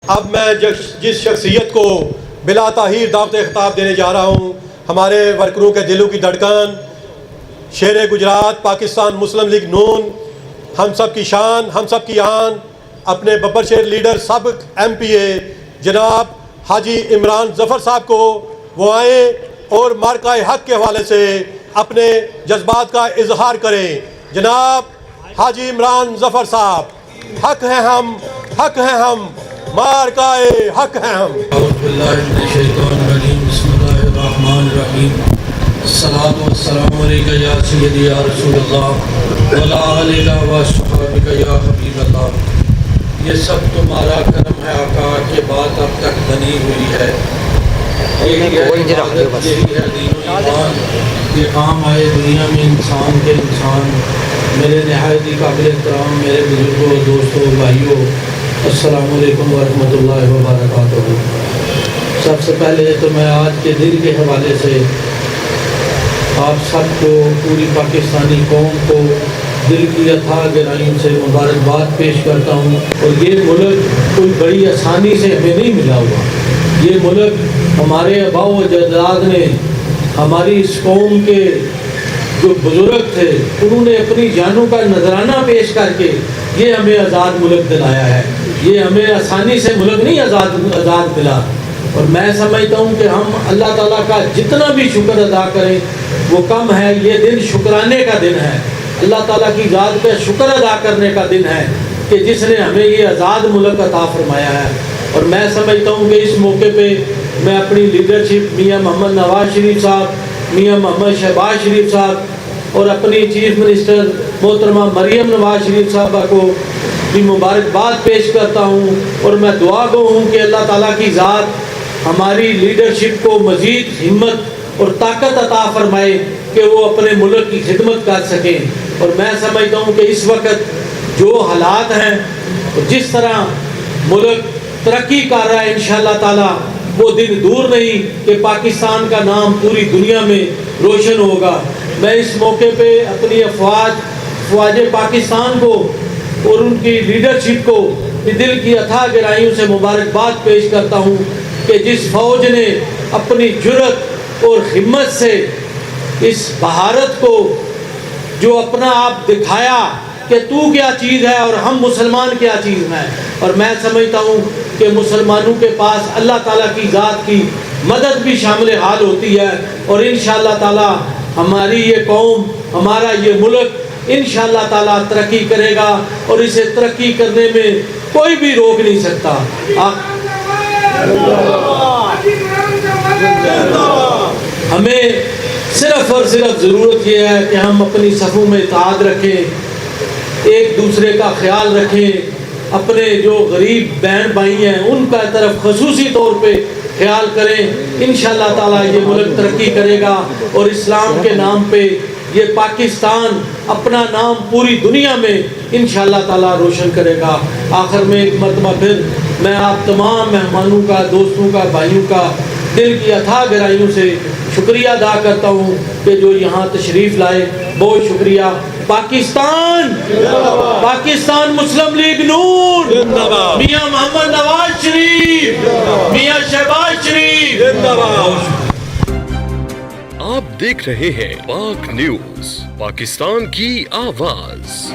اب میں جس شخصیت کو بلا تاخیر دعوت خطاب دینے جا رہا ہوں، ہمارے ورکروں کے دلوں کی دھڑکن، شیر گجرات پاکستان مسلم لیگ نون، ہم سب کی شان، ہم سب کی آن، اپنے ببر شیر لیڈر سابق ایم پی اے جناب حاجی عمران ظفر صاحب کو وہ آئیں اور مارکہ حق کے حوالے سے اپنے جذبات کا اظہار کریں۔ جناب حاجی عمران ظفر صاحب، حق ہیں ہم، حق ہیں ہم، مارکہ حق ہیں ہم۔ اعوذ باللہ من الشیطان الرجیم، بسم اللہ الرحمن الرحیم، الصلاۃ والسلام علیکہ یا سیدی یا رسول اللہ وعلی آلہ واصحابہ یا حبیب اللہ۔ یہ سب تمہارا کرم ہے آقا کہ بات اب تک بنی ہوئی ہے، یہی ہے عبادت، یہی ہے دین و ایمان، یہ کام آئے دنیا میں انسان کے انسان۔ میرے نہایت ہی قابل احترام میرے بزرگوں، دوستوں، بھائیوں، السلام علیکم ورحمۃ اللہ وبرکاتہ۔ سب سے پہلے تو میں آج کے دن کے حوالے سے آپ سب کو، پوری پاکستانی قوم کو دل کی اتھاہ گہرائیوں سے مبارکباد پیش کرتا ہوں۔ اور یہ ملک کوئی بڑی آسانی سے ہمیں نہیں ملا ہوا، یہ ملک ہمارے آباء و اجداد نے، ہماری اس قوم کے جو بزرگ تھے انہوں نے اپنی جانوں کا نذرانہ پیش کر کے یہ ہمیں آزاد ملک دلایا ہے۔ یہ ہمیں آسانی سے ملک نہیں آزاد ملا، اور میں سمجھتا ہوں کہ ہم اللہ تعالیٰ کا جتنا بھی شکر ادا کریں وہ کم ہے۔ یہ دن شکرانے کا دن ہے، اللہ تعالیٰ کی ذات کا شکر ادا کرنے کا دن ہے کہ جس نے ہمیں یہ آزاد ملک عطا فرمایا ہے۔ اور میں سمجھتا ہوں کہ اس موقع پہ میں اپنی لیڈرشپ میاں محمد نواز شریف صاحب، میاں محمد شہباز شریف صاحب اور اپنی چیف منسٹر محترمہ مریم نواز شریف صاحبہ کو بھی مبارکباد پیش کرتا ہوں، اور میں دعا گو ہوں کہ اللہ تعالیٰ کی ذات ہماری لیڈرشپ کو مزید ہمت اور طاقت عطا فرمائے کہ وہ اپنے ملک کی خدمت کر سکیں۔ اور میں سمجھتا ہوں کہ اس وقت جو حالات ہیں، جس طرح ملک ترقی کر رہا ہے، انشاءاللہ تعالیٰ وہ دن دور نہیں کہ پاکستان کا نام پوری دنیا میں روشن ہوگا۔ میں اس موقع پہ اپنی افواج پاکستان کو اور ان کی لیڈرشپ کو دل کی اتھاہ گہرائیوں سے مبارکباد پیش کرتا ہوں کہ جس فوج نے اپنی جرأت اور ہمت سے اس بھارت کو جو اپنا آپ دکھایا کہ تو کیا چیز ہے اور ہم مسلمان کیا چیز ہیں۔ اور میں سمجھتا ہوں کہ مسلمانوں کے پاس اللہ تعالیٰ کی ذات کی مدد بھی شامل حال ہوتی ہے، اور انشاءاللہ تعالیٰ ہماری یہ قوم، ہمارا یہ ملک انشاءاللہ تعالیٰ ترقی کرے گا، اور اسے ترقی کرنے میں کوئی بھی روک نہیں سکتا۔ ہمیں صرف اور صرف ضرورت یہ ہے کہ ہم اپنی صفوں میں اتحاد رکھیں، ایک دوسرے کا خیال رکھیں، اپنے جو غریب بہن بھائی ہیں ان کا طرف خصوصی طور پہ خیال کریں۔ انشاءاللہ تعالیٰ یہ ملک ترقی کرے گا، اور اسلام کے نام پہ یہ پاکستان اپنا نام پوری دنیا میں انشاءاللہ تعالیٰ روشن کرے گا۔ آخر میں ایک مرتبہ پھر میں آپ تمام مہمانوں کا، دوستوں کا، بھائیوں کا دل کی اتھاہ گہرائیوں سے شکریہ ادا کرتا ہوں کہ جو یہاں تشریف لائے، بہت شکریہ۔ پاکستان، پاکستان مسلم لیگ نون، میاں محمد نواز شریف، میاں شہباز شریف۔ آپ دیکھ رہے ہیں پاک نیوز، پاکستان کی آواز۔